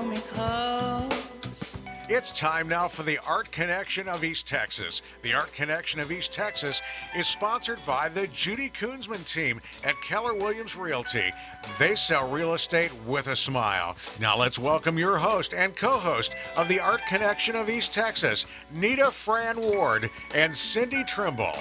hold me close. It's time now for the Art Connection of East Texas. The Art Connection of East Texas is sponsored by the Judy Koonsman team at Keller Williams Realty. They sell real estate with a smile. Now let's welcome your host and co-host of the Art Connection of East Texas, Nita Fran Ward and Cindy Trimble.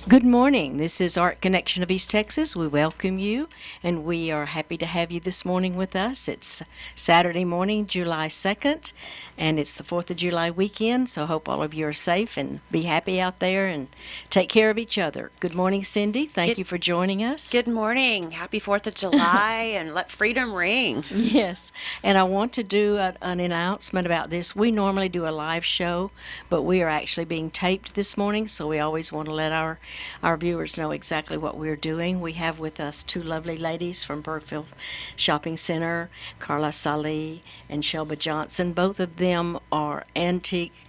Good morning. This is Art Connection of East Texas. We welcome you, and we are happy to have you this morning with us. It's Saturday morning, July 2nd, and it's the 4th of July weekend, so I hope all of you are safe and be happy out there and take care of each other. Good morning, Cindy. Thank you for joining us. Good morning. Happy 4th of July, and let freedom ring. Yes, and I want to do an announcement about this. We normally do a live show, but we are actually being taped this morning, so we always want to let our viewers know exactly what we're doing. We have with us two lovely ladies from Burkeville Shopping Center, Carla, Sallee, and Shelba Johnson. Both of them are antique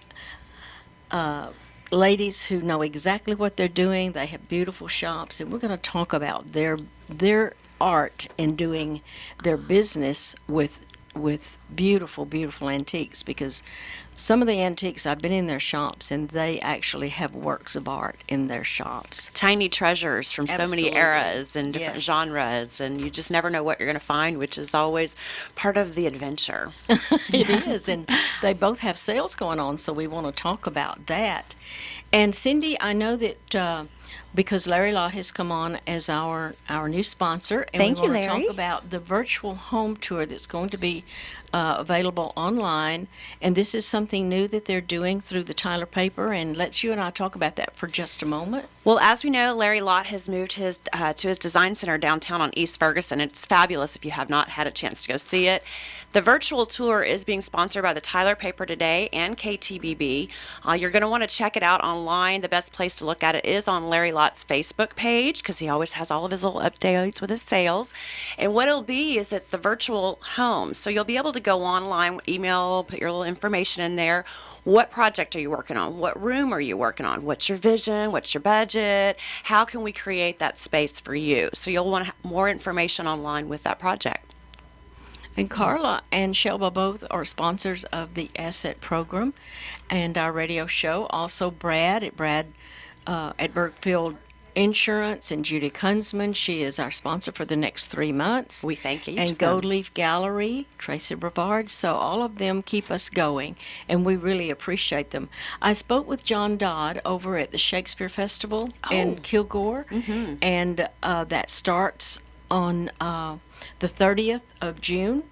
ladies who know exactly what they're doing. They have beautiful shops, and we're going to talk about their art in doing their business with beautiful, beautiful antiques, because some of the antiques, I've been in their shops, and they actually have works of art in their shops. Tiny treasures from so many eras and different genres, and you just never know what you're going to find, which is always part of the adventure. It is, and they both have sales going on, so we want to talk about that. And Cindy, I know that because Larry Lott has come on as our new sponsor, and Thank we want you, to Larry. talk about the virtual home tour that's going to be available online, and this is something new that they're doing through the Tyler paper, and let's you and I talk about that for just a moment. Well, as we know, Larry Lott has moved to his design center downtown on East Ferguson. It's fabulous if you have not had a chance to go see it. The virtual tour is being sponsored by the Tyler paper today and KTBB. You're going to want to check it out online. The best place to look at it is on Larry Lott's Facebook page, because he always has all of his little updates with his sales. And what it'll be is it's the virtual home. So you'll be able to go online, email, put your little information in there. What project are you working on? What room are you working on? What's your vision? What's your budget? How can we create that space for you? So you'll want more information online with that project. And Carla and Shelba both are sponsors of the ACET program and our radio show. Also Brad at Burkeville Insurance and Judy Koonsman. She is our sponsor for the next 3 months. We thank each and of them. Gold Leaf Gallery, Tracy Brevard. So all of them keep us going, and we really appreciate them. I spoke with John Dodd over at the Shakespeare Festival in Kilgore, and that starts on the 30th of June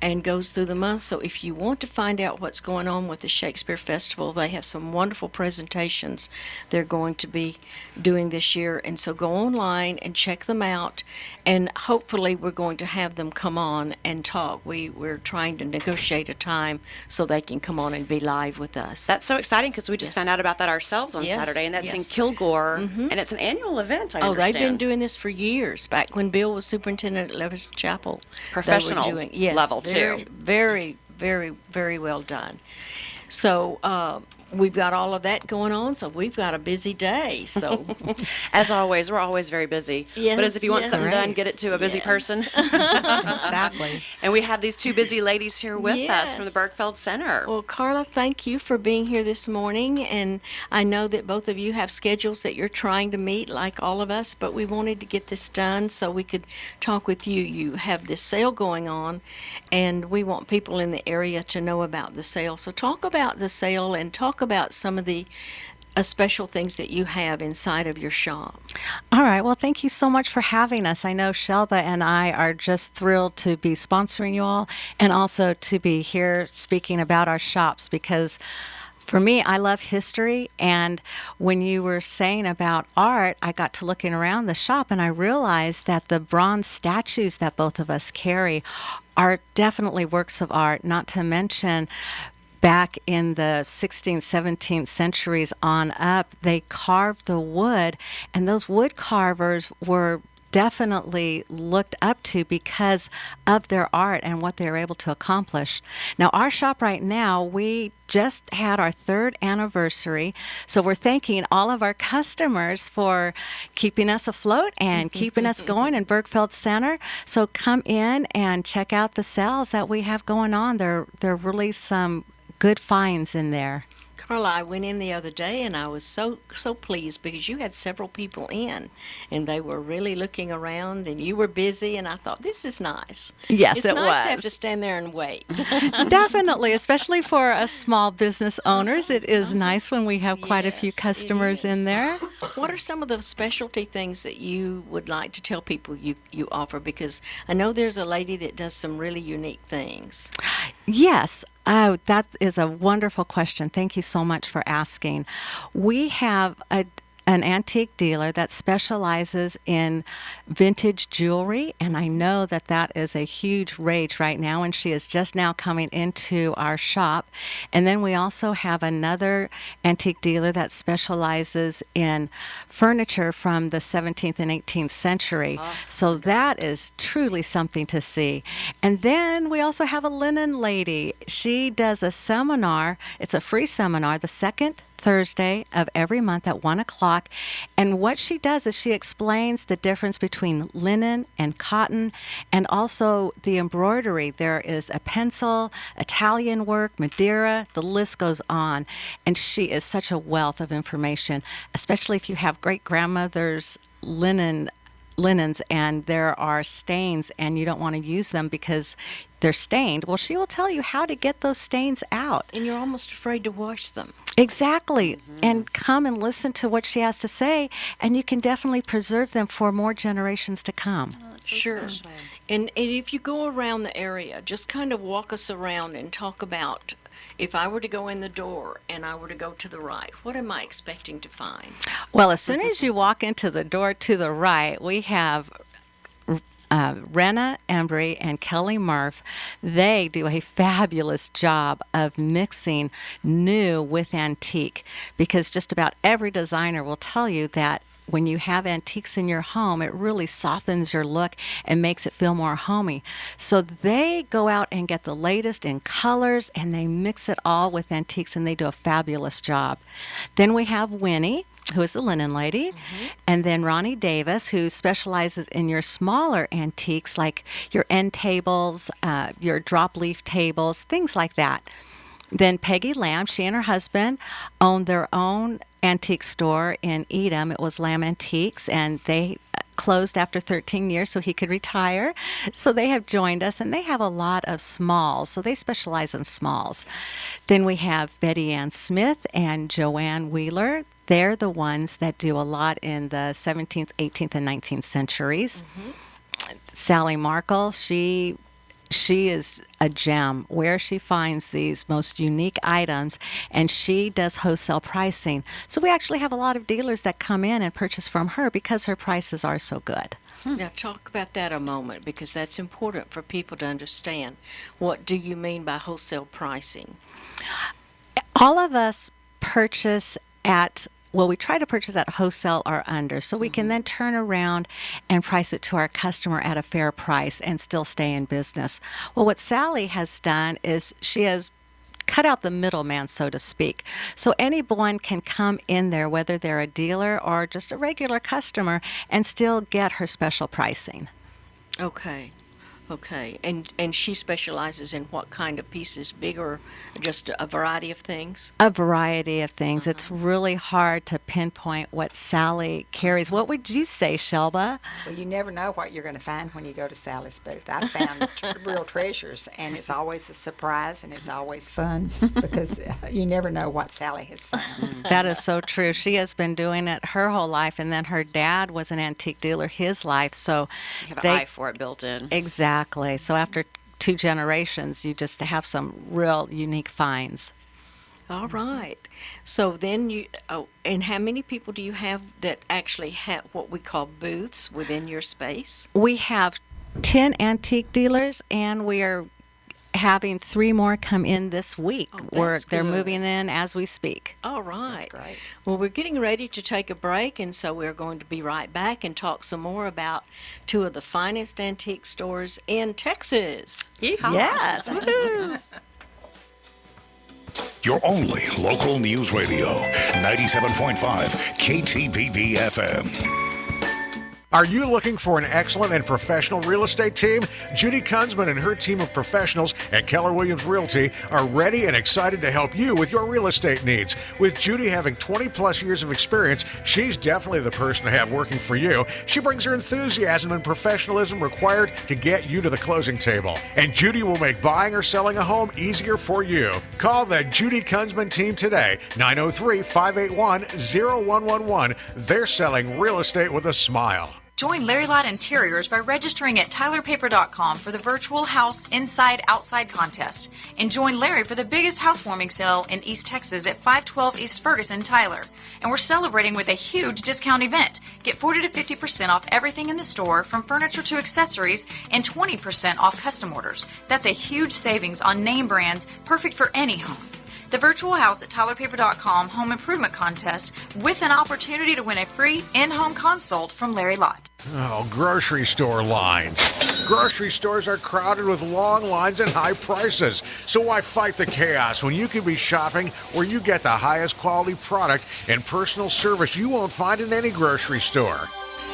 and goes through the month. So if you want to find out what's going on with the Shakespeare Festival, they have some wonderful presentations they're going to be doing this year. And so go online and check them out, and hopefully we're going to have them come on and talk. We're trying to negotiate a time so they can come on and be live with us. That's so exciting, because we just found out about that ourselves on Saturday, and that's in Kilgore, and it's an annual event, I understand. They've been doing this for years. Back when Bill was superintendent at Levis Chapel. Professional they were doing, level, too. Very, very, very well done. So we've got all of that going on, so we've got a busy day. So, as always, we're always very busy. Yes, but as if you want something done, get it to a busy person. Exactly. And we have these two busy ladies here with us from the Burkeville Center. Well, Carla, thank you for being here this morning. And I know that both of you have schedules that you're trying to meet, like all of us, but we wanted to get this done so we could talk with you. You have this sale going on, and we want people in the area to know about the sale. So talk about the sale and talk about some of the special things that you have inside of your shop. All right. Well, thank you so much for having us. I know Shelba and I are just thrilled to be sponsoring you all, and also to be here speaking about our shops, because for me, I love history, and when you were saying about art, I got to looking around the shop, and I realized that the bronze statues that both of us carry are definitely works of art, not to mention back in the 16th, 17th centuries on up, they carved the wood, and those wood carvers were definitely looked up to because of their art and what they were able to accomplish. Now, our shop right now, we just had our 3rd anniversary, so we're thanking all of our customers for keeping us afloat and keeping us going in Bergfeld Center. So come in and check out the sales that we have going on. There are really some good finds in there. Carla, I went in the other day and I was so pleased because you had several people in and they were really looking around and you were busy and I thought, this is nice. Yes, it's it nice was. to have to stand there and wait. Definitely, especially for us small business owners. It is nice when we have quite a few Yes, it customers in is. there. What are some of the specialty things that you would like to tell people you offer? Because I know there's a lady that does some really unique things. Yes, that is a wonderful question. Thank you so much for asking. We have an antique dealer that specializes in vintage jewelry, and I know that that is a huge rage right now, and she is just now coming into our shop. And then we also have another antique dealer that specializes in furniture from the 17th and 18th century. So that is truly something to see. And then we also have a linen lady. She does a seminar. It's a free seminar, the second Thursday of every month at 1 o'clock. And what she does is she explains the difference between linen and cotton and also the embroidery. There is a pencil, Italian work, Madeira, the list goes on. And she is such a wealth of information, especially if you have great-grandmother's linens and there are stains and you don't want to use them because they're stained. Well, she will tell you how to get those stains out. And you're almost afraid to wash them. Exactly. And come and listen to what she has to say, and you can definitely preserve them for more generations to come. Oh, that's so Sure. special. And if you go around the area, just kind of walk us around and talk about if I were to go in the door and I were to go to the right, what am I expecting to find? Well, as soon as you walk into the door to the right, we have Rena Embry and Kelly Murph. They do a fabulous job of mixing new with antique, because just about every designer will tell you that when you have antiques in your home, it really softens your look and makes it feel more homey. So they go out and get the latest in colors and they mix it all with antiques, and they do a fabulous job. Then we have Winnie, who is the linen lady, and then Ronnie Davis, who specializes in your smaller antiques like your end tables, your drop leaf tables, things like that. Then Peggy Lamb, she and her husband owned their own antique store in Edam. It was Lamb Antiques, and they closed after 13 years so he could retire. So they have joined us, and they have a lot of smalls, so they specialize in smalls. Then we have Betty Ann Smith and Joanne Wheeler. They're the ones that do a lot in the 17th, 18th, and 19th centuries. Sallee Markle, she is a gem where she finds these most unique items, and she does wholesale pricing. So we actually have a lot of dealers that come in and purchase from her because her prices are so good. Now talk about that a moment, because that's important for people to understand. What do you mean by wholesale pricing? All of us purchase we try to purchase at wholesale or under, so we can then turn around and price it to our customer at a fair price and still stay in business. Well, what Sallee has done is she has cut out the middleman, so to speak. So anyone can come in there, whether they're a dealer or just a regular customer, and still get her special pricing. Okay. And she specializes in what kind of pieces? Big or just a variety of things? A variety of things. It's really hard to pinpoint what Sallee carries. What would you say, Shelba? Well, you never know what you're going to find when you go to Sally's booth. I found real treasures, and it's always a surprise, and it's always fun because you never know what Sallee has found. That is so true. She has been doing it her whole life, and then her dad was an antique dealer his life, so You have an eye for it built in. Exactly. So after 2 generations, you just have some real unique finds. All right. So then and how many people do you have that actually have what we call booths within your space? We have 10 antique dealers, and we are having 3 more come in this week. That's They're good. moving in as we speak. All right. That's great. Well, we're getting ready to take a break, and so we're going to be right back and talk some more about 2 of the finest antique stores in Texas. Yes. Woohoo. Your only local news radio, 97.5 KTBB FM. Are you looking for an excellent and professional real estate team? Judy Kunzman and her team of professionals at Keller Williams Realty are ready and excited to help you with your real estate needs. With Judy having 20 plus years of experience, she's definitely the person to have working for you. She brings her enthusiasm and professionalism required to get you to the closing table. And Judy will make buying or selling a home easier for you. Call the Judy Kunzman team today, 903-581-0111. They're selling real estate with a smile. Join Larry Lott Interiors by registering at tylerpaper.com for the virtual house inside-outside contest. And join Larry for the biggest housewarming sale in East Texas at 512 East Ferguson, Tyler. And we're celebrating with a huge discount event. Get 40 to 50% off everything in the store, from furniture to accessories, and 20% off custom orders. That's a huge savings on name brands, perfect for any home. The virtual house at tylerpaper.com home improvement contest with an opportunity to win a free in-home consult from Larry Lott. Oh, grocery store lines. Grocery stores are crowded with long lines and high prices. So why fight the chaos when you can be shopping where you get the highest quality product and personal service you won't find in any grocery store?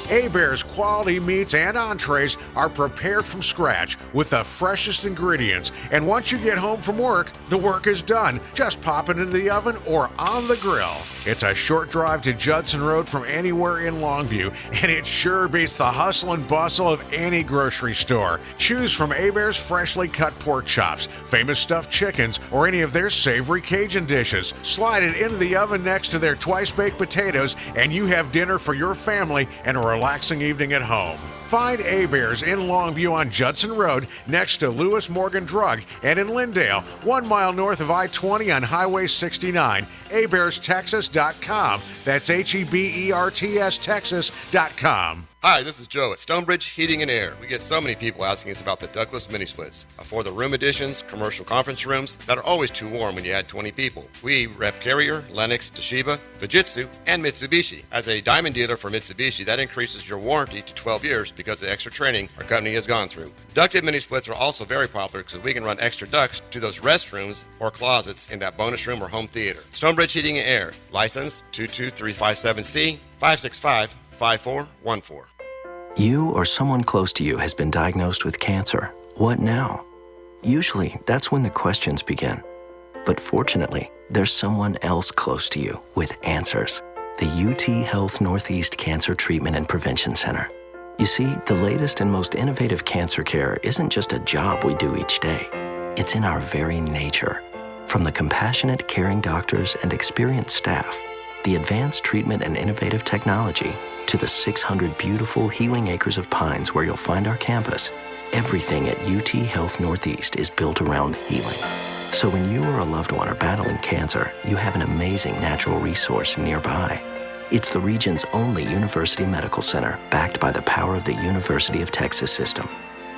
Hebert's quality meats and entrees are prepared from scratch with the freshest ingredients. And once you get home from work, the work is done. Just pop it into the oven or on the grill. It's a short drive to Judson Road from anywhere in Longview, and it sure beats the hustle and bustle of any grocery store. Choose from Hebert's freshly cut pork chops, famous stuffed chickens, or any of their savory Cajun dishes. Slide it into the oven next to their twice-baked potatoes, and you have dinner for your family and a relaxing evening at home. Find Hebert's in Longview on Judson Road next to Lewis Morgan Drug, and in Lindale, 1 mile north of I-20 on Highway 69. Hebert'sTexas.com. That's HEBERTS Texas.com. Hi, this is Joe at Stonebridge Heating and Air. We get so many people asking us about the ductless mini splits, for the room additions, commercial conference rooms that are always too warm when you add 20 people. We rep Carrier, Lennox, Toshiba, Fujitsu, and Mitsubishi. As a diamond dealer for Mitsubishi, that increases your warranty to 12 years because of the extra training our company has gone through. Ducted mini splits are also very popular because we can run extra ducts to those restrooms or closets in that bonus room or home theater. Stonebridge Heating and Air, license 22357C, 565-5414. You or someone close to you has been diagnosed with cancer. What now? Usually, that's when the questions begin. But fortunately, there's someone else close to you with answers. The UT Health Northeast Cancer Treatment and Prevention Center. You see, the latest and most innovative cancer care isn't just a job we do each day. It's in our very nature. From the compassionate, caring doctors and experienced staff, the advanced treatment and innovative technology, to the 600 beautiful healing acres of pines where you'll find our campus, everything at UT Health Northeast is built around healing. So when you or a loved one are battling cancer, you have an amazing natural resource nearby. It's the region's only university medical center, backed by the power of the University of Texas system.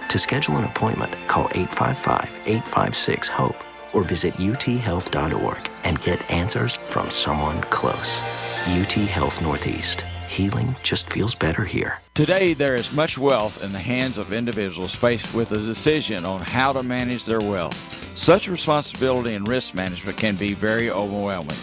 To schedule an appointment, call 855-856-HOPE or visit uthealth.org and get answers from someone close. UT Health Northeast. Healing just feels better here. Today, there is much wealth in the hands of individuals faced with a decision on how to manage their wealth. Such responsibility and risk management can be very overwhelming.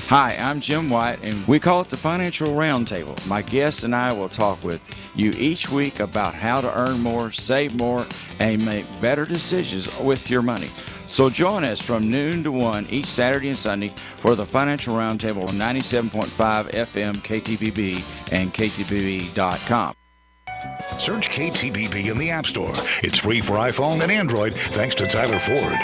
Hi, I'm Jim White, and we call it the Financial Roundtable. My guests and I will talk with you each week about how to earn more, save more, and make better decisions with your money. So join us from noon to 1 each Saturday and Sunday for the Financial Roundtable on 97.5 FM KTBB and KTBB.com. Search KTBB in the App Store. It's free for iPhone and Android, thanks to Tyler Ford.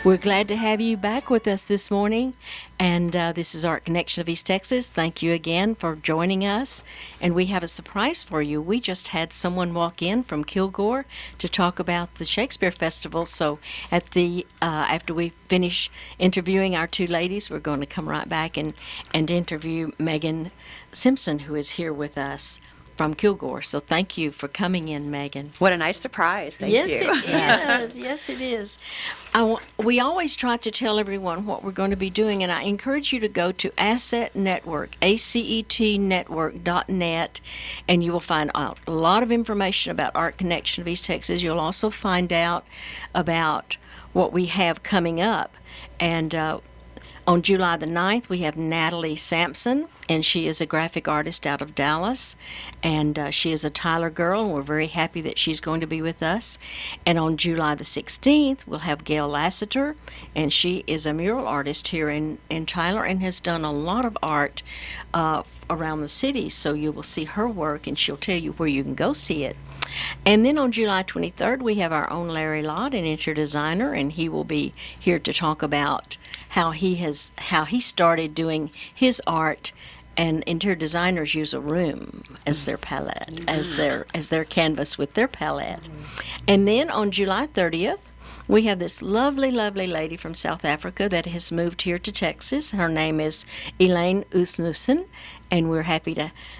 We're glad to have you back with us this morning, and this is Art Connection of East Texas. Thank you again for joining us, and we have a surprise for you. We just had someone walk in from Kilgore to talk about the Shakespeare Festival, so at the after we finish interviewing our 2 ladies, we're going to come right back and interview Megan Simpson, who is here with us. from Kilgore. So thank you for coming in, Megan. What a nice surprise. Thank yes, you. It is. Yes, it is. We always try to tell everyone what we're going to be doing, and I encourage you to go to ACET Network, ACETnetwork.net, and you will find out a lot of information about Art Connection of East Texas. You'll also find out about what we have coming up. And on July the 9th, we have Natalie Sampson, and she is a graphic artist out of Dallas, and she is a Tyler girl, and we're very happy that she's going to be with us. And on July the 16th, we'll have Gail Lassiter, and she is a mural artist here in Tyler and has done a lot of art around the city, so you will see her work, and she'll tell you where you can go see it. And then on July 23rd, we have our own Larry Lott, an interior designer, and he will be here to talk about how he started doing his art. And interior designers use a room as their palette, as their canvas with their palette. And then on July 30th, we have this lovely, lovely lady from South Africa that has moved here to Texas. Her name is Elaine Usnussen, and we're happy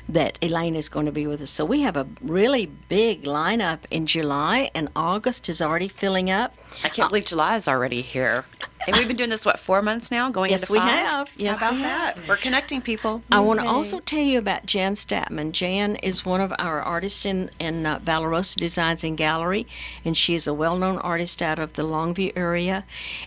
that Elaine is going to be with us. So we have a really big lineup in July, and August is already filling up. I can't believe July is already here. And we've been doing this, 4 months now, going yes, into we 5? have. Yes, How about we that? have. We're connecting people. I want to also tell you about Jan Statman. Jan is one of our artists in Valorosa Designs and Gallery, and she is a well-known artist out of the Longview area.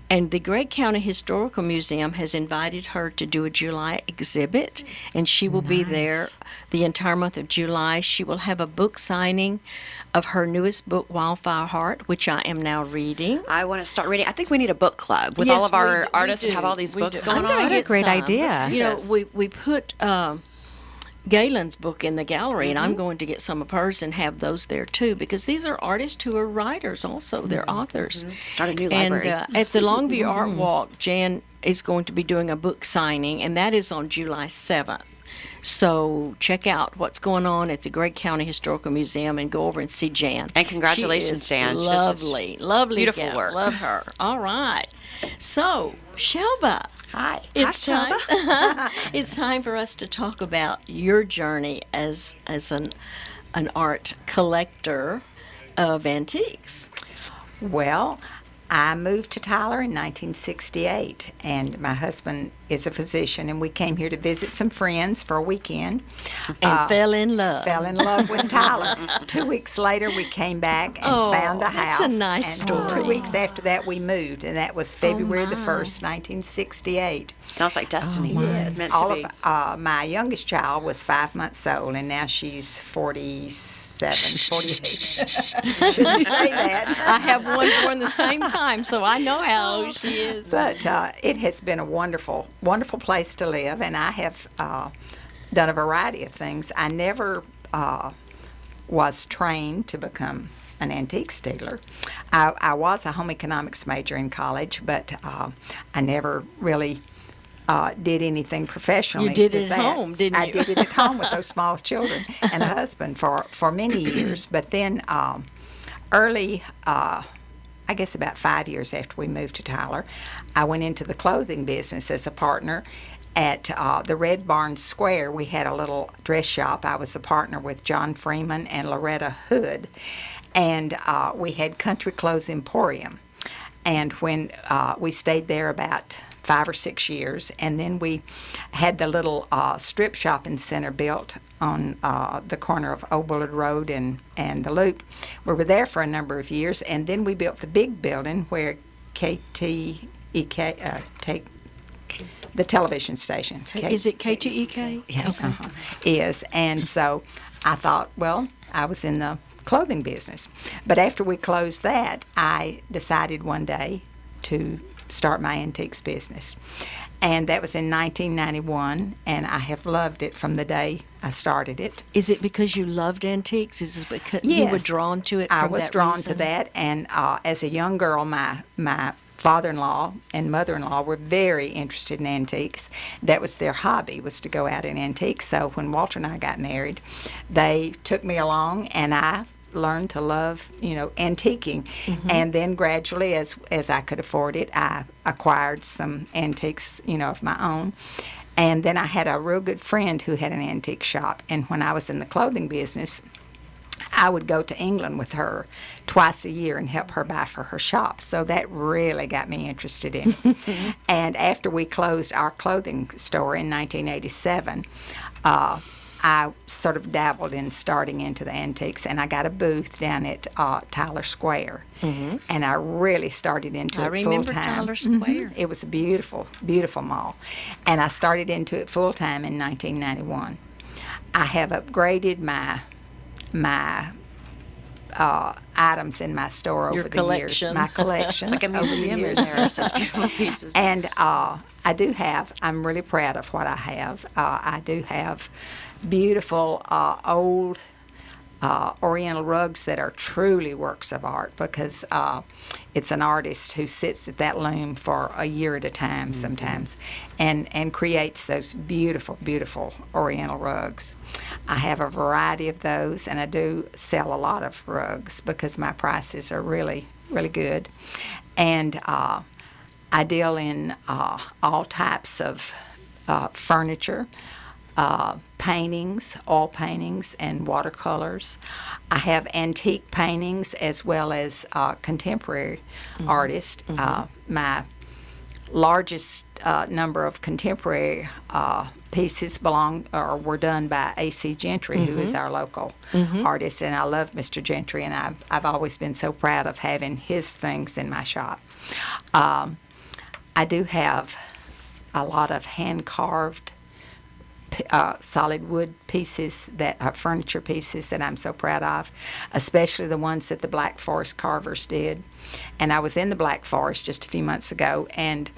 And the Gregg County Historical Museum has invited her to do a July exhibit, and she will be there the entire month of July. She will have a book signing of her newest book, Wildfire Heart, which I am now reading. I want to start reading. I think we need a book club with Yes, all of our we artists do. and have all these We books do. going I'm on. gonna get great some. idea. Let's do this. We put Galen's book in the gallery, and I'm going to get some of hers and have those there too, because these are artists who are writers also. They're authors. Start a new library. And at the Longview Art Walk, Jan is going to be doing a book signing, and that is on July 7th. So check out what's going on at the Gregg County Historical Museum and go over and see Jan. And congratulations, She is Jan. Lovely, lovely beautiful gal. work. Love her. All right. So, Shelba. Hi. It's Hi, time. It's time for us to talk about your journey as an art collector of antiques. Well, I moved to Tyler in 1968, and my husband is a physician, and we came here to visit some friends for a weekend. And fell in love. Fell in love with Tyler. 2 weeks later, we came back and found a house. That's a nice and story. 2 weeks after that, we moved, and that was February the 1st, 1968. Sounds like destiny. Yes. It's meant All to be. of my youngest child was 5 months old, and now she's 47, 48. Shouldn't say that. I have one born the same time, so I know how old she is. But it has been a wonderful, wonderful place to live, and I have done a variety of things. I never was trained to become an antiques dealer. I was a home economics major in college, but I never really did anything professionally. You did it with at that. home, didn't you? I did it at home with those small children and a husband for many years. But then early, I guess about 5 years after we moved to Tyler, I went into the clothing business as a partner. At the Red Barn Square, we had a little dress shop. I was a partner with John Freeman and Loretta Hood, and we had Country Clothes Emporium. And when we stayed there about 5 or 6 years, and then we had the little strip shopping center built on the corner of Old Bullard Road and the Loop. We were there for a number of years, and then we built the big building where KTEK, the television station. Is it KTEK? Yes, is. And so I thought, well, I was in the clothing business. But after we closed that, I decided one day to start my antiques business. And that was in 1991, and I have loved it from the day I started it. Is it because you loved antiques? Is it because Yes. you were drawn to it? I from was that drawn reason? to that, and as a young girl, my father-in-law and mother-in-law were very interested in antiques. That was their hobby, was to go out in antiques. So when Walter and I got married, they took me along, and I learned to love, antiquing. Mm-hmm. And then gradually, as I could afford it, I acquired some antiques, of my own. And then I had a real good friend who had an antique shop. And when I was in the clothing business, I would go to England with her twice a year and help her buy for her shop. So that really got me interested in it. And after we closed our clothing store in 1987, I sort of dabbled in starting into the antiques, and I got a booth down at Tyler Square. And I really started into it full-time. I remember Tyler Square. It was a beautiful, beautiful mall. And I started into it full-time in 1991. I have upgraded my items in my store over the years. My collection. It's like a museum in there. It's such beautiful pieces. And I do have, I'm really proud of what I have. I do have beautiful old Oriental rugs that are truly works of art, because it's an artist who sits at that loom for a year at a time sometimes and creates those beautiful, beautiful Oriental rugs. I have a variety of those, and I do sell a lot of rugs because my prices are really, really good. And I deal in all types of furniture, paintings, oil paintings, and watercolors. I have antique paintings as well as contemporary artists. My largest number of contemporary pieces were done by A.C. Gentry, who is our local artist, and I love Mr. Gentry, and I've always been so proud of having his things in my shop. I do have a lot of hand-carved solid wood pieces that are furniture pieces that I'm so proud of, especially the ones that the Black Forest carvers did. And I was in the Black Forest just a few months ago, and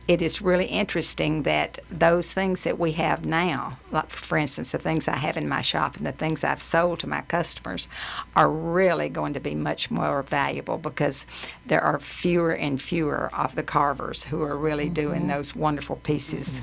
it is really interesting that those things that we have now, like for instance the things I have in my shop and the things I've sold to my customers, are really going to be much more valuable because there are fewer and fewer of the carvers who are really doing those wonderful pieces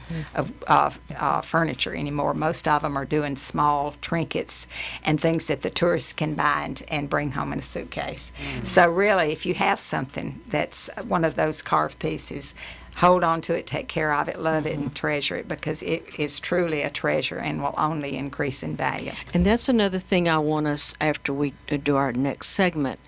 of furniture anymore. Most of them are doing small trinkets and things that the tourists can buy and bring home in a suitcase. So really, if you have something that's one of those carved pieces, hold on to it, take care of it, love it, and treasure it, because it is truly a treasure and will only increase in value. And that's another thing I want us, after we do our next segment,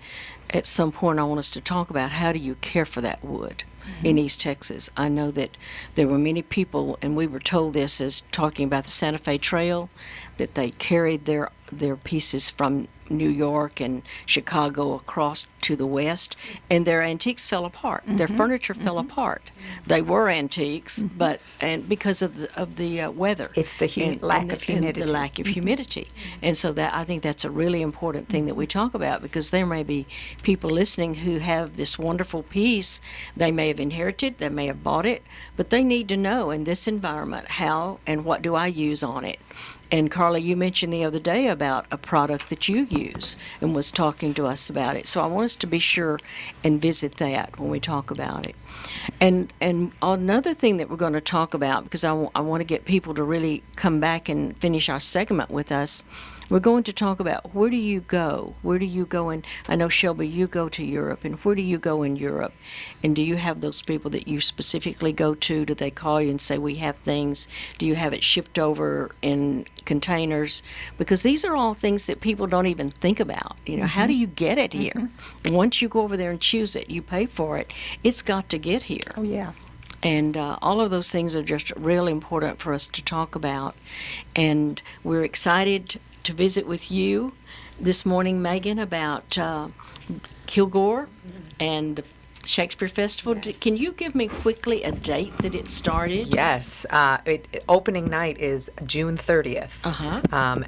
at some point I want us to talk about how do you care for that wood in East Texas. I know that there were many people, and we were told this as talking about the Santa Fe Trail, that they carried their pieces from New York and Chicago across to the west, and their antiques fell apart. Their furniture fell apart. They were antiques, but because of the weather. It's the lack of humidity. The lack of humidity. And so that I think that's a really important thing that we talk about, because there may be people listening who have this wonderful piece. They may have inherited, they may have bought it, but they need to know in this environment how and what do I use on it. And Carla, you mentioned the other day about a product that you use and was talking to us about it. So I want us to be sure and visit that when we talk about it. And another thing that we're going to talk about, because I want to get people to really come back and finish our segment with us, we're going to talk about where do you go? Where do you go? And I know, Shelba, you go to Europe. And where do you go in Europe? And do you have those people that you specifically go to? Do they call you and say, we have things? Do you have it shipped over in containers? Because these are all things that people don't even think about. You know, how do you get it here? Once you go over there and choose it, you pay for it, it's got to get here. Oh, yeah. And all of those things are just really important for us to talk about. And we're excited to visit with you this morning, Megan, about Kilgore and the Shakespeare Festival. Yes. Can you give me quickly a date that it started? Yes. Opening night is June 30th.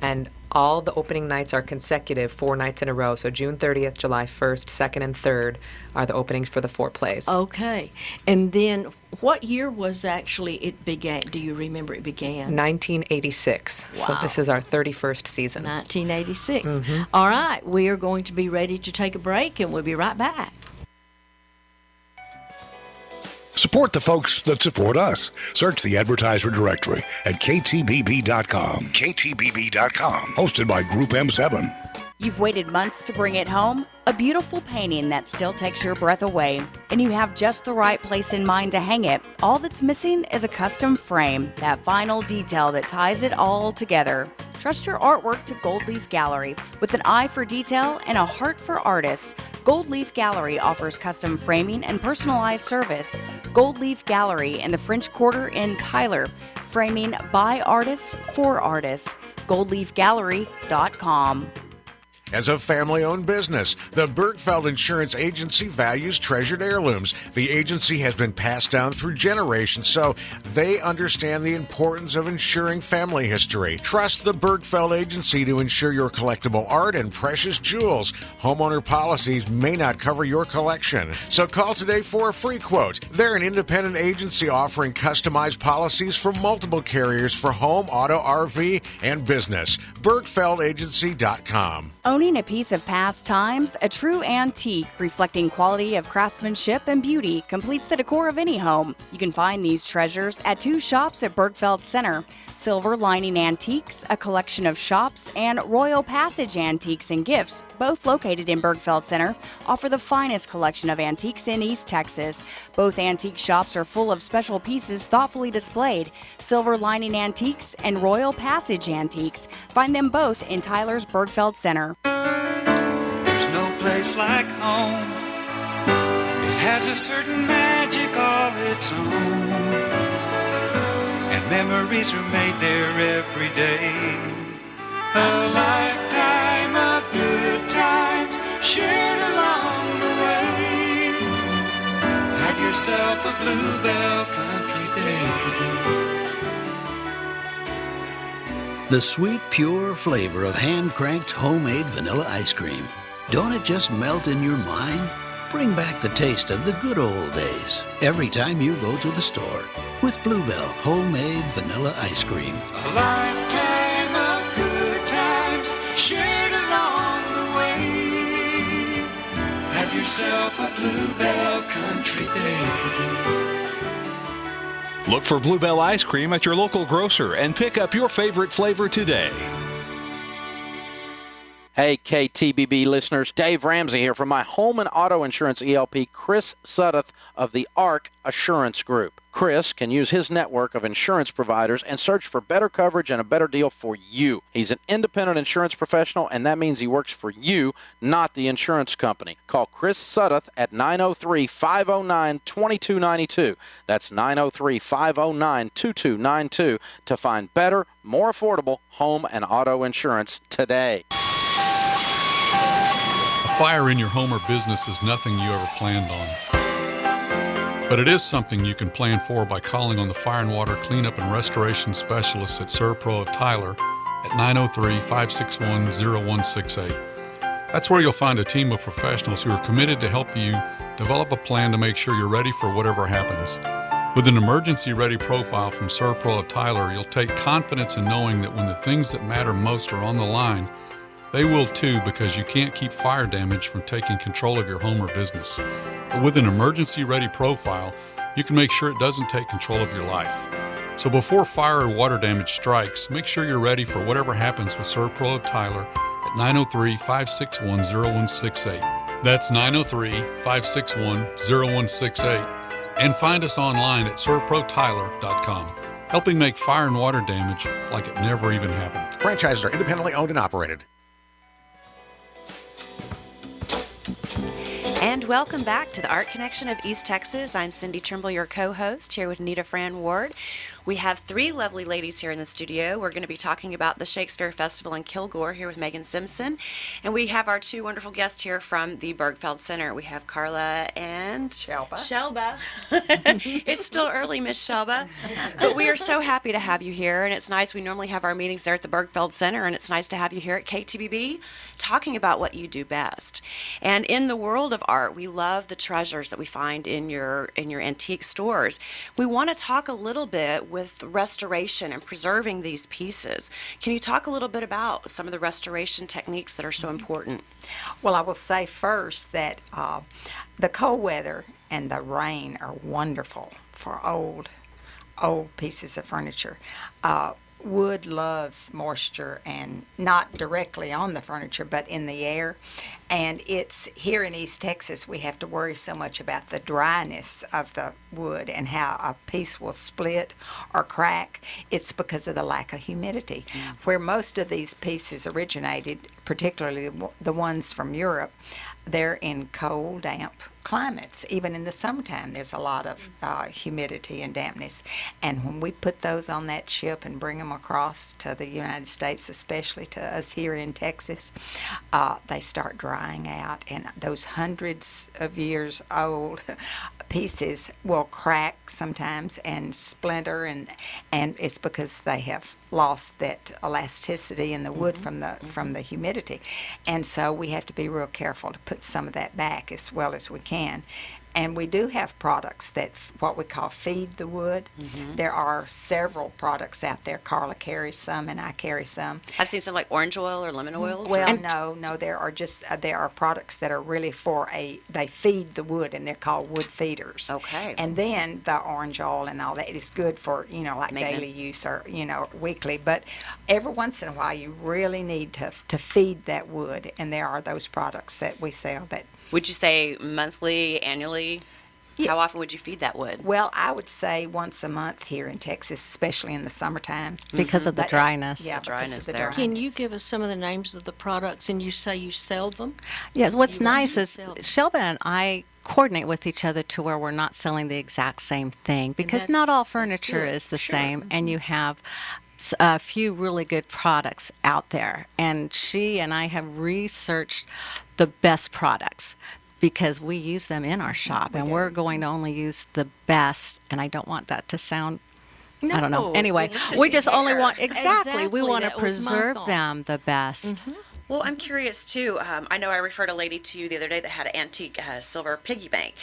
And all the opening nights are consecutive, 4 nights in a row. So June 30th, July 1st, 2nd, and 3rd are the openings for the 4 plays. Okay. And then what year was actually it began? Do you remember it began? 1986. Wow. So this is our 31st season. 1986. All right. We are going to be ready to take a break, and we'll be right back. Support the folks that support us. Search the advertiser directory at ktbb.com. ktbb.com. Hosted by Group M7. You've waited months to bring it home? A beautiful painting that still takes your breath away, and you have just the right place in mind to hang it. All that's missing is a custom frame, that final detail that ties it all together. Trust your artwork to Gold Leaf Gallery. With an eye for detail and a heart for artists, Gold Leaf Gallery offers custom framing and personalized service. Gold Leaf Gallery in the French Quarter in Tyler. Framing by artists for artists. GoldLeafGallery.com. As a family-owned business, the Bergfeld Insurance Agency values treasured heirlooms. The agency has been passed down through generations, so they understand the importance of ensuring family history. Trust the Bergfeld Agency to insure your collectible art and precious jewels. Homeowner policies may not cover your collection, so call today for a free quote. They're an independent agency offering customized policies from multiple carriers for home, auto, RV, and business. BergfeldAgency.com. Owning a piece of past times, a true antique reflecting quality of craftsmanship and beauty completes the decor of any home. You can find these treasures at 2 shops at Bergfeld Center. Silver Lining Antiques, a collection of shops, and Royal Passage Antiques and Gifts, both located in Bergfeld Center, offer the finest collection of antiques in East Texas. Both antique shops are full of special pieces thoughtfully displayed. Silver Lining Antiques and Royal Passage Antiques. Find them both in Tyler's Bergfeld Center. There's no place like home. It has a certain magic of its own, and memories are made there every day. A lifetime of good times shared along the way. Have yourself a Bluebell Country Day. The sweet, pure flavor of hand-cranked homemade vanilla ice cream. Don't it just melt in your mind? Bring back the taste of the good old days every time you go to the store with Bluebell homemade vanilla ice cream. A lifetime of good times shared along the way. Have yourself a Bluebell Country Day. Look for Bluebell ice cream at your local grocer and pick up your favorite flavor today. Hey, KTBB listeners, Dave Ramsey here from my home and auto insurance ELP, Chris Sudduth of the ARC Assurance Group. Chris can use his network of insurance providers and search for better coverage and a better deal for you. He's an independent insurance professional, and that means he works for you, not the insurance company. Call Chris Sudduth at 903-509-2292. That's 903-509-2292 to find better, more affordable home and auto insurance today. A fire in your home or business is nothing you ever planned on. But it is something you can plan for by calling on the Fire and Water Cleanup and Restoration Specialists at Serpro of Tyler at 903-561-0168. That's where you'll find a team of professionals who are committed to help you develop a plan to make sure you're ready for whatever happens. With an emergency-ready profile from Serpro of Tyler, you'll take confidence in knowing that when the things that matter most are on the line, they will too, because you can't keep fire damage from taking control of your home or business. But with an emergency-ready profile, you can make sure it doesn't take control of your life. So before fire or water damage strikes, make sure you're ready for whatever happens with Serpro of Tyler at 903-561-0168. That's 903-561-0168. And find us online at serprotyler.com, helping make fire and water damage like it never even happened. Franchises are independently owned and operated. And welcome back to the Art Connection of East Texas. I'm Cindy Trimble, your co-host, here with Nita Fran Ward. We have 3 lovely ladies here in the studio. We're going to be talking about the Shakespeare Festival in Kilgore here with Megan Simpson. And we have our 2 wonderful guests here from the Bergfeld Center. We have Carla and Shelba. It's still early, Miss Shelba. But we are so happy to have you here. And it's nice. We normally have our meetings there at the Bergfeld Center. And it's nice to have you here at KTBB talking about what you do best. And in the world of art, we love the treasures that we find in your antique stores. We want to talk a little bit with restoration and preserving these pieces. Can you talk a little bit about some of the restoration techniques that are so important? Well, I will say first that the cold weather and the rain are wonderful for old pieces of furniture. wood loves moisture, and not directly on the furniture, but in the air. And it's here in East Texas, we have to worry so much about the dryness of the wood and how a piece will split or crack. It's because of the lack of humidity. Where most of these pieces originated, particularly the ones from Europe, they're in cold, damp climates. Even in the summertime, there's a lot of humidity and dampness. And when we put those on that ship and bring them across to the United States, especially to us here in Texas, they start drying out. And those hundreds of years old pieces will crack sometimes and splinter, and it's because they have lost that elasticity in the wood from the humidity. And so we have to be real careful to put some of that back as well as we can. And we do have products that what we call feed the wood. There are several products out there. Carla carries some, and I carry some. I've seen some like orange oil or lemon oils. Well, no, there are products that are really they feed the wood, and they're called wood feeders. Okay. And then the orange oil and all that is good for, like daily use or, weekly. But every once in a while, you really need to feed that wood, and there are those products that we sell that. Would you say monthly, annually? Yeah. How often would you feed that wood? Well, I would say once a month here in Texas, especially in the summertime. Because of the dryness. Yeah, dryness the there. dryness. Can you give us some of the names of the products, and you say you sell them? Yes, what's nice is Shelba and I coordinate with each other to where we're not selling the exact same thing, because not all furniture is the same, and you have a few really good products out there. And she and I have researched the best products, because we use them in our shop, and we're going to only use the best. And I don't want that to sound, I don't know. Anyway, we just only want, exactly, we want to preserve them the best. Well, I'm curious too. I know I referred a lady to you the other day that had an antique silver piggy bank.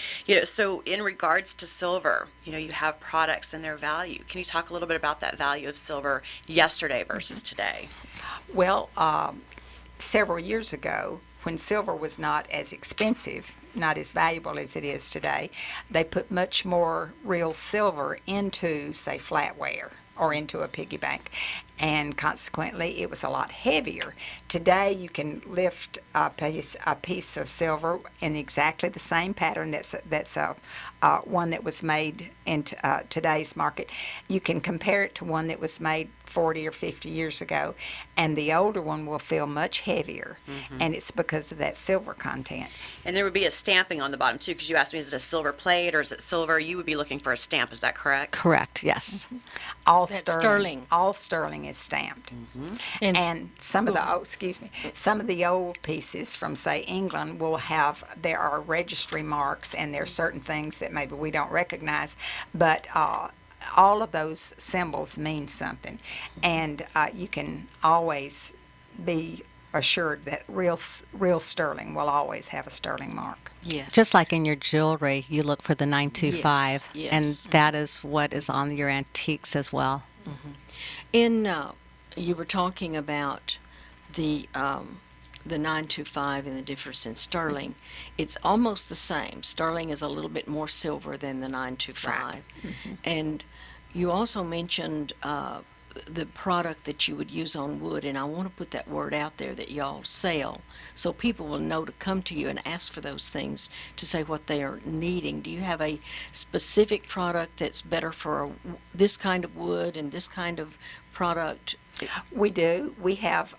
So in regards to silver, you have products and their value. Can you talk a little bit about that value of silver yesterday versus today? Well, several years ago, when silver was not as expensive, not as valuable as it is today, they put much more real silver into, say, flatware or into a piggy bank, and consequently it was a lot heavier. Today you can lift a piece of silver in exactly the same pattern that's one that was made in today's market. You can compare it to one that was made 40 or 50 years ago, and the older one will feel much heavier, and it's because of that silver content. And there would be a stamping on the bottom too, because you asked me, is it a silver plate or is it silver? You would be looking for a stamp, is that correct? Correct, yes. All sterling. All sterling is stamped. And some of the old pieces from, say, England will have, there are registry marks, and there are certain things that maybe we don't recognize, but all of those symbols mean something, and you can always be assured that real sterling will always have a sterling mark. Yes. Just like in your jewelry, you look for the 925, Yes. and that is what is on your antiques as well. You were talking about the 925 and the difference in sterling. It's almost the same. Sterling is a little bit more silver than the 925. And you also mentioned the product that you would use on wood, and I want to put that word out there that y'all sell, so people will know to come to you and ask for those things, to say what they are needing. Do you have a specific product that's better for this kind of wood and this kind of product? We do. We have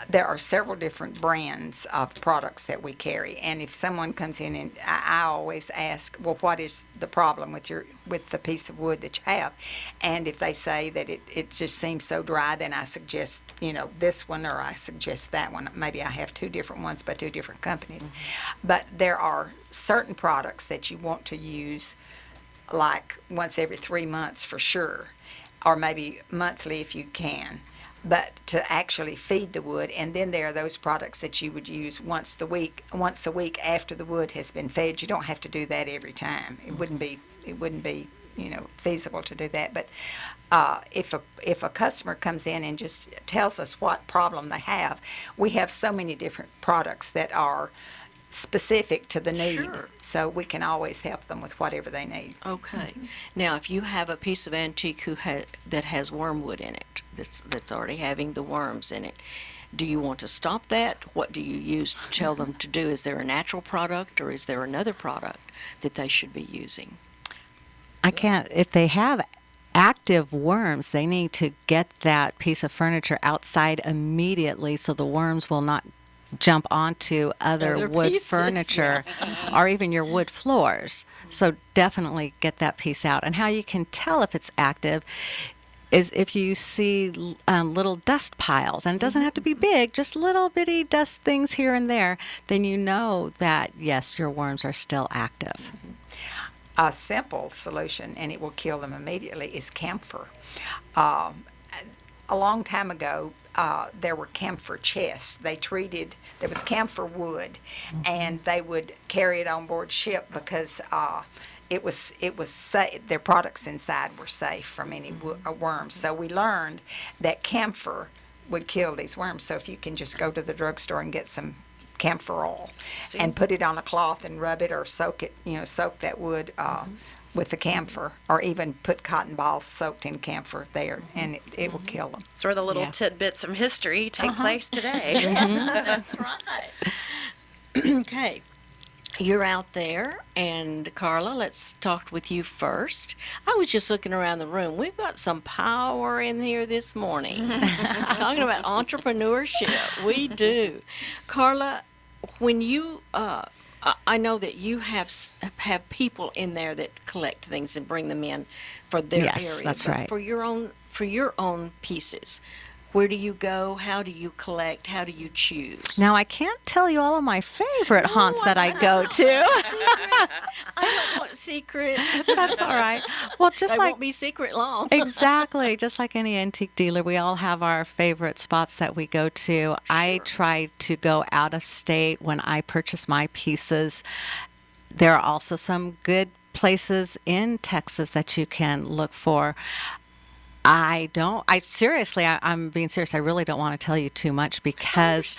there are several different brands of products that we carry, and if someone comes in, and I always ask, well, what is the problem with the piece of wood that you have? And if they say that it just seems so dry, then I suggest this one, or I suggest that one. Maybe I have two different ones by two different companies. But there are certain products that you want to use like once every 3 months for sure, or maybe monthly if you can, but to actually feed the wood. And then there are those products that you would use once a week after the wood has been fed. You don't have to do that every time. It wouldn't be feasible to do that. But if a customer comes in and just tells us what problem they have, we have so many different products that are specific to the need. Sure. So we can always help them with whatever they need. Okay. Now, if you have a piece of antique that has wormwood in it, that's already having the worms in it, do you want to stop that? What do you use to tell them to do? Is there a natural product or is there another product that they should be using? If they have active worms, they need to get that piece of furniture outside immediately so the worms will not jump onto other wood pieces, furniture or even your wood floors. So definitely get that piece out. And how you can tell if it's active is if you see little dust piles, and it doesn't have to be big, just little bitty dust things here and there, then you know that, yes, your worms are still active. A simple solution, and it will kill them immediately, is camphor. A long time ago, there were camphor chests. There was camphor wood, and they would carry it on board ship because it was safe. Their products inside were safe from any worms. So we learned that camphor would kill these worms. So if you can just go to the drugstore and get some camphor oil and put it on a cloth and rub it or soak it, soak that wood with the camphor, or even put cotton balls soaked in camphor there, and it will kill them. It's where the little tidbits of history take place today. That's right. Okay. You're out there, and Carla, let's talk with you first. I was just looking around the room. We've got some power in here this morning. Talking about entrepreneurship. We do. Carla, when you, I know that you have people in there that collect things and bring them in for their area. Yes, that's but right. For your own pieces, where do you go? How do you collect? How do you choose? Now, I can't tell you all of my favorite haunts that I go to. I don't want secrets. That's all right. Well, just they like won't be secret long. Exactly. Just like any antique dealer, we all have our favorite spots that we go to. Sure. I try to go out of state when I purchase my pieces. There are also some good places in Texas that you can look for. I'm being serious. I really don't want to tell you too much because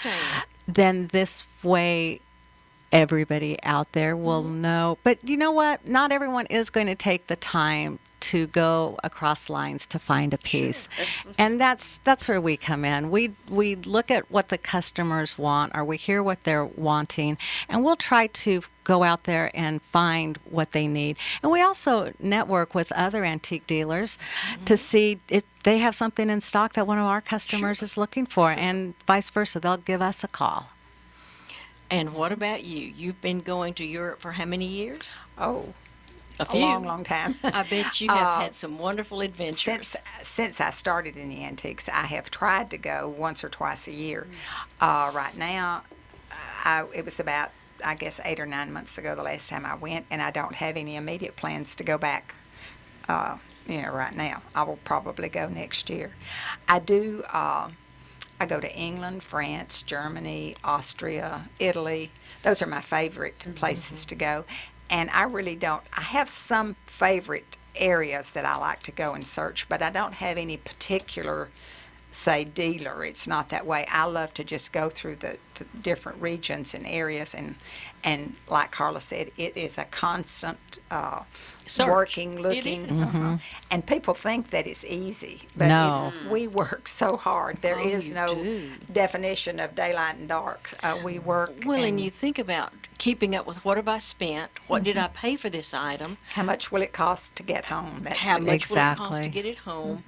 then this way everybody out there will know. But you know what? Not everyone is going to take the time to go across lines to find a piece. Sure. And that's where we come in. We look at what the customers want, or we hear what they're wanting, and we'll try to go out there and find what they need. And we also network with other antique dealers to see if they have something in stock that one of our customers is looking for, and vice versa. They'll give us a call. And what about you? You've been going to Europe for how many years? Oh, a long time. I bet you have had some wonderful adventures. Since I started in the antiques, I have tried to go once or twice a year. Right now, it was about, I guess, 8 or 9 months ago the last time I went, and I don't have any immediate plans to go back right now. I will probably go next year. I do. I go to England, France, Germany, Austria, Italy. Those are my favorite places to go. And I really don't. I have some favorite areas that I like to go and search, but I don't have any particular, say, dealer. It's not that way. I love to just go through the different regions and areas, and like Carla said, it is a constant working, looking. And people think that it's easy, but we work so hard. There is no definition of daylight and dark. We work. Well, and you think about keeping up with what have I spent, what did I pay for this item, how much will it cost to get home? That's how much will it cost to get it home,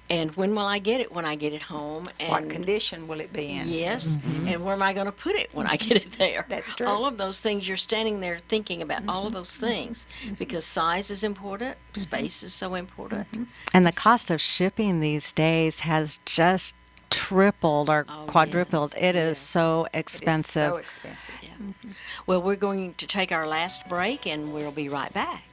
and when will I get it when I get it home, and what condition will it be in? Yes, and where am I going to put it when I get it there? That's true. All of those things, you're standing there thinking about all of those things, because size is important, space is so important. And the cost of shipping these days has just tripled or quadrupled. It is so expensive. It is so expensive. Yeah. Well, we're going to take our last break, and we'll be right back.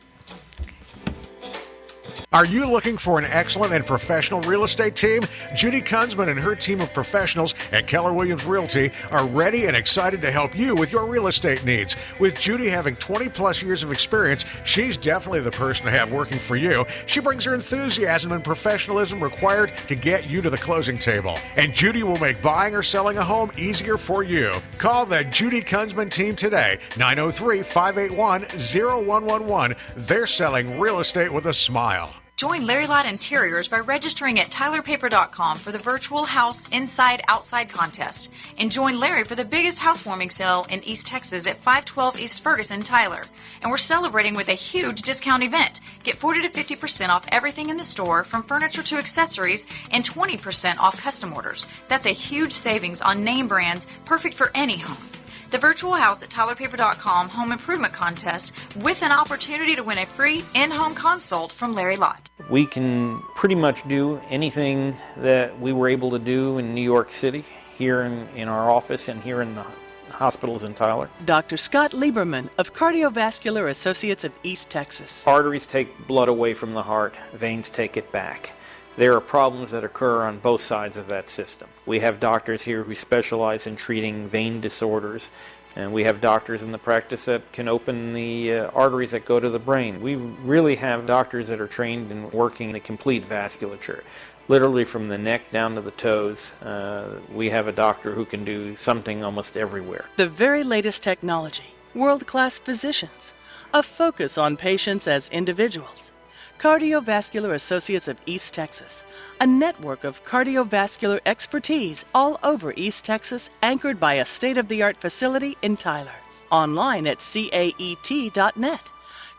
Are you looking for an excellent and professional real estate team? Judy Kunzman and her team of professionals at Keller Williams Realty are ready and excited to help you with your real estate needs. With Judy having 20 plus years of experience, she's definitely the person to have working for you. She brings her enthusiasm and professionalism required to get you to the closing table. And Judy will make buying or selling a home easier for you. Call the Judy Kunzman team today, 903-581-0111. They're selling real estate with a smile. Join Larry Lott Interiors by registering at tylerpaper.com for the virtual house inside-outside contest. And join Larry for the biggest housewarming sale in East Texas at 512 East Ferguson, Tyler. And we're celebrating with a huge discount event. Get 40 to 50% off everything in the store, from furniture to accessories, and 20% off custom orders. That's a huge savings on name brands, perfect for any home. The virtual house at tylerpaper.com home improvement contest with an opportunity to win a free in-home consult from Larry Lott. We can pretty much do anything that we were able to do in New York City, here in our office and here in the hospitals in Tyler. Dr. Scott Lieberman of Cardiovascular Associates of East Texas. Arteries take blood away from the heart, veins take it back. There are problems that occur on both sides of that system. We have doctors here who specialize in treating vein disorders, and we have doctors in the practice that can open the arteries that go to the brain. We really have doctors that are trained in working the complete vasculature, literally from the neck down to the toes. We have a doctor who can do something almost everywhere. The very latest technology, world-class physicians, a focus on patients as individuals. Cardiovascular Associates of East Texas, a network of cardiovascular expertise all over East Texas, anchored by a state-of-the-art facility in Tyler. Online at caet.net.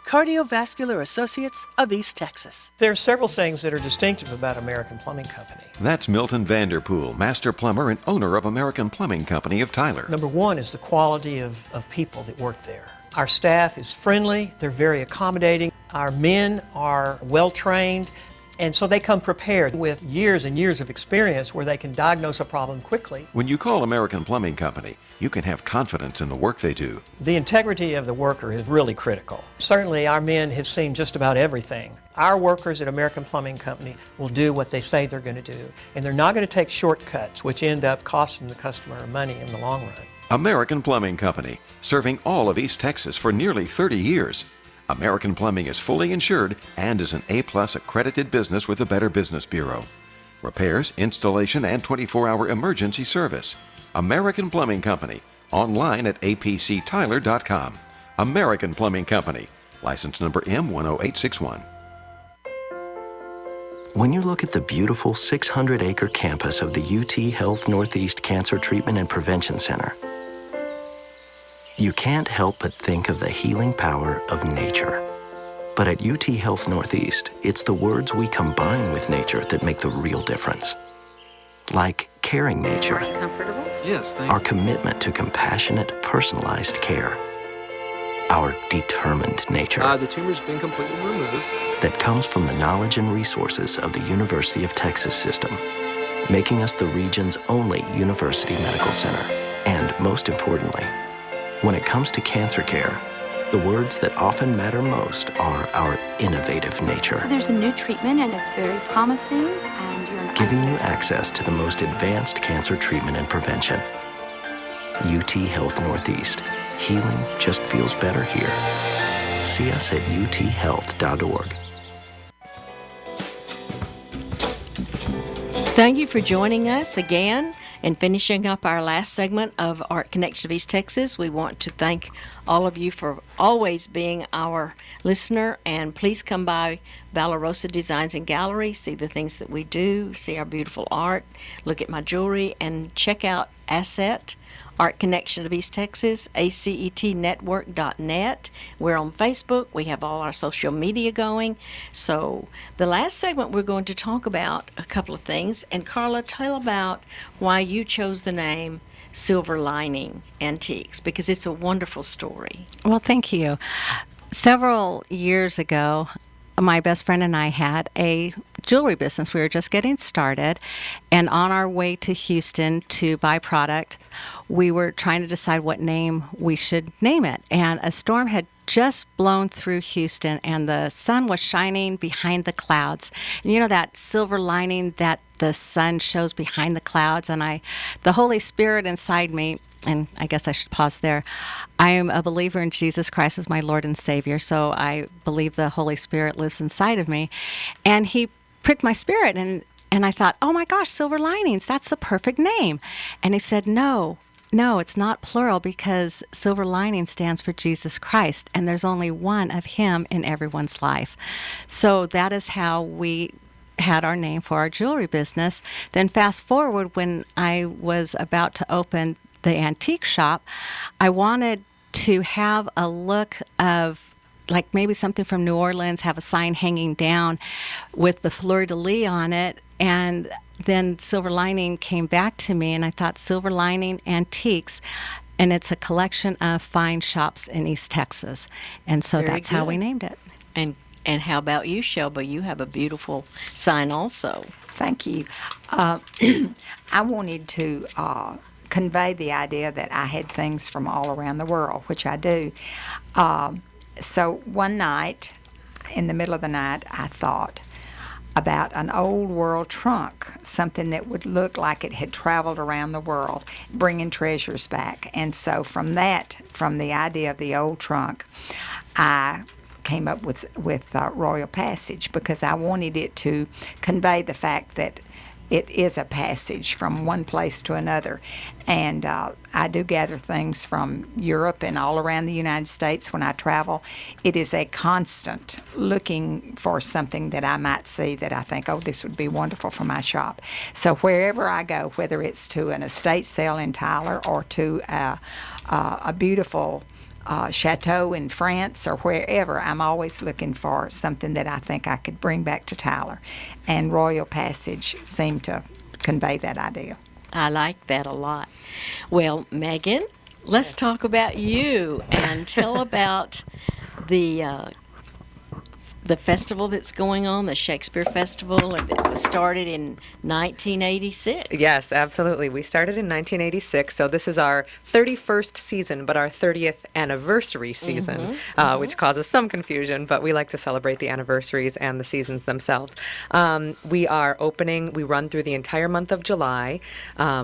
Cardiovascular Associates of East Texas. There are several things that are distinctive about American Plumbing Company. That's Milton Vanderpool, master plumber and owner of American Plumbing Company of Tyler. Number one is the quality of people that work there. Our staff is friendly, they're very accommodating. Our men are well-trained, and so they come prepared with years and years of experience where they can diagnose a problem quickly. When you call American Plumbing Company, you can have confidence in the work they do. The integrity of the worker is really critical. Certainly our men have seen just about everything. Our workers at American Plumbing Company will do what they say they're going to do, and they're not going to take shortcuts, which end up costing the customer money in the long run. American Plumbing Company, serving all of East Texas for nearly 30 years. American Plumbing is fully insured and is an A-plus accredited business with the Better Business Bureau. Repairs, installation, and 24-hour emergency service. American Plumbing Company, online at apctyler.com. American Plumbing Company, license number M10861. When you look at the beautiful 600-acre campus of the UT Health Northeast Cancer Treatment and Prevention Center, you can't help but think of the healing power of nature. But at UT Health Northeast, it's the words we combine with nature that make the real difference. Like caring nature. Are you comfortable? Yes, thank you. Our commitment to compassionate, personalized care. Our determined nature. The tumor's been completely removed. That comes from the knowledge and resources of the University of Texas system, making us the region's only university medical center. And most importantly, when it comes to cancer care, the words that often matter most are our innovative nature. So there's a new treatment and it's very promising, and you're an giving you access to the most advanced cancer treatment and prevention. UT Health Northeast. Healing just feels better here. See us at uthealth.org. Thank you for joining us again. And finishing up our last segment of Art Connection of East Texas, we want to thank all of you for always being our listener. And please come by Valorosa Designs and Gallery, see the things that we do, see our beautiful art, look at my jewelry, and check out ACET, Art Connection of East Texas, ACETnetwork.net. We're on Facebook. We have all our social media going. So the last segment, we're going to talk about a couple of things. And Carla, tell about why you chose the name Silver Lining Antiques, because it's a wonderful story. Well, thank you. Several years ago, my best friend and I had a jewelry business. We were just getting started, and on our way to Houston to buy product, we were trying to decide what name we should name it. And a storm had just blown through Houston, and the sun was shining behind the clouds. And you know that silver lining that the sun shows behind the clouds? And the Holy Spirit inside me, and I guess I should pause there. I am a believer in Jesus Christ as my Lord and Savior, so I believe the Holy Spirit lives inside of me. And he pricked my spirit, and I thought, oh my gosh, Silver Linings, that's the perfect name. And he said, no, it's not plural, because Silver Lining stands for Jesus Christ, and there's only one of him in everyone's life. So that is how we had our name for our jewelry business. Then fast forward, when I was about to open the antique shop, I wanted to have a look of like maybe something from New Orleans, have a sign hanging down with the fleur-de-lis on it. And then Silver Lining came back to me, and I thought Silver Lining Antiques, and it's a collection of fine shops in East Texas. And so Very that's how we good. named it. And how about you, Shelba? You have a beautiful sign also. Thank you. I wanted to convey the idea that I had things from all around the world, which I do. So one night, in the middle of the night, I thought about an old world trunk, something that would look like it had traveled around the world, bringing treasures back. And so from the idea of the old trunk, I came up with Royal Passage, because I wanted it to convey the fact that it is a passage from one place to another. And I do gather things from Europe and all around the United States when I travel. It is a constant looking for something that I might see that I think, oh, this would be wonderful for my shop. So wherever I go, whether it's to an estate sale in Tyler or to a beautiful chateau in France or wherever, I'm always looking for something that I think I could bring back to Tyler. And Royal Passage seemed to convey that idea. I like that a lot. Well, Megan, let's talk about you and tell about the festival that's going on, the Shakespeare Festival, and it was started in 1986. Yes, absolutely. We started in 1986, so this is our 31st season, but our 30th anniversary season, which causes some confusion, but we like to celebrate the anniversaries and the seasons themselves. We are opening, we run through the entire month of July.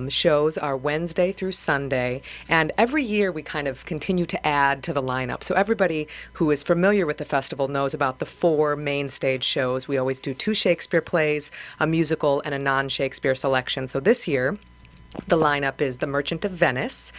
Shows are Wednesday through Sunday, and every year we kind of continue to add to the lineup. So everybody who is familiar with the festival knows about the 4 main stage shows. We always do 2 Shakespeare plays, a musical, and a non-Shakespeare selection. So this year, the lineup is The Merchant of Venice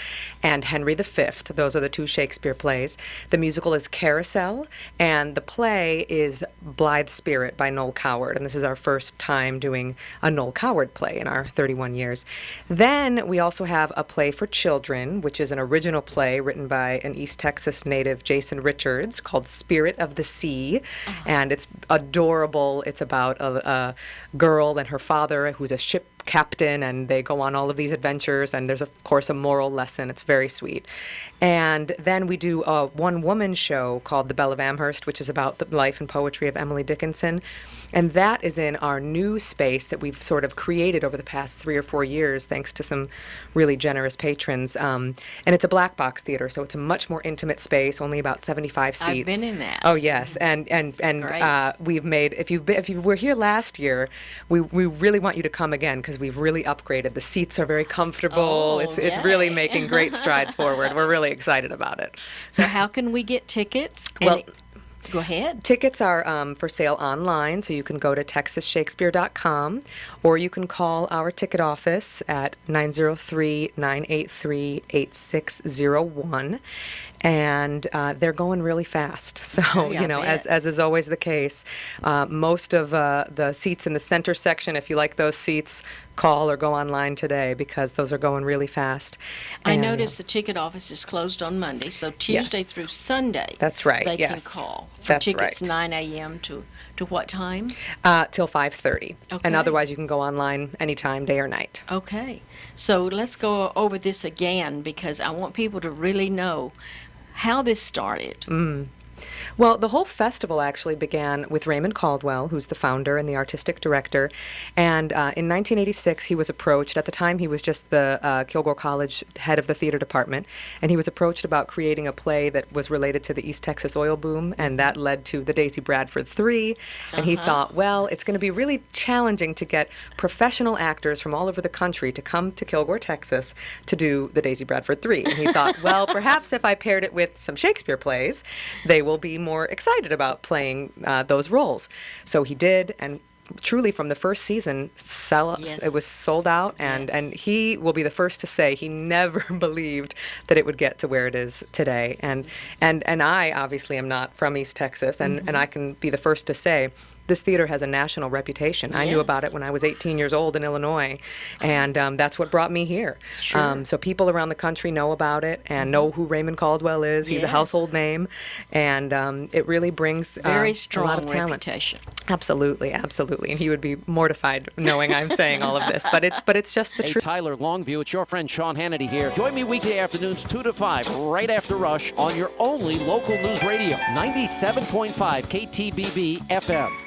and Henry V. Those are the 2 Shakespeare plays. The musical is Carousel, and the play is Blithe Spirit by Noel Coward. And this is our first time doing a Noel Coward play in our 31 years. Then we also have a play for children, which is an original play written by an East Texas native, Jason Richards, called Spirit of the Sea. And it's adorable. It's about a girl and her father who's a ship captain, and they go on all of these adventures, and there's of course a moral lesson. It's very sweet. And then we do a one-woman show called The Belle of Amherst, which is about the life and poetry of Emily Dickinson, and that is in our new space that we've sort of created over the past 3 or 4 years thanks to some really generous patrons, and it's a black box theater, so it's a much more intimate space, only about 75 seats. I've been in that. Oh yes, and we've made, if you were here last year, we really want you to come again, because we've really upgraded. The seats are very comfortable. It's really making great strides forward. We're really excited about it. So how can we get tickets? Well, go ahead. Tickets are for sale online, so you can go to texasshakespeare.com, or you can call our ticket office at 903-983-8601. And they're going really fast. So, Yeah, I bet. as is always the case, most of the seats in the center section, if you like those seats, call or go online today, because those are going really fast. I And, noticed the ticket office is closed on Monday, so Tuesday Yes. through Sunday. That's right, They yes. can call for That's tickets right. 9 a.m. to what time? Till 5:30. Okay. And otherwise, you can go online anytime, day or night. Okay, so let's go over this again, because I want people to really know how this started. Well, the whole festival actually began with Raymond Caldwell, who's the founder and the artistic director. And in 1986, he was approached. At the time, he was just the Kilgore College head of the theater department. And he was approached about creating a play that was related to the East Texas oil boom. And that led to the Daisy Bradford 3. And he thought, well, it's going to be really challenging to get professional actors from all over the country to come to Kilgore, Texas to do the Daisy Bradford 3. And he thought, well, perhaps if I paired it with some Shakespeare plays, they will be more excited about playing those roles. So he did, and truly from the first season, it was sold out, and he will be the first to say he never believed that it would get to where it is today. And I obviously am not from East Texas, and I can be the first to say this theater has a national reputation. I knew about it when I was 18 years old in Illinois, and that's what brought me here. Sure. So people around the country know about it and know who Raymond Caldwell is. He's a household name, and it really brings very a strong lot of talent. reputation. Absolutely, absolutely. And he would be mortified knowing I'm saying all of this, but it's just the Hey, truth. Tyler Longview, it's your friend Sean Hannity here. Join me weekday afternoons 2 to 5, right after Rush, on your only local news radio, 97.5 KTBB FM.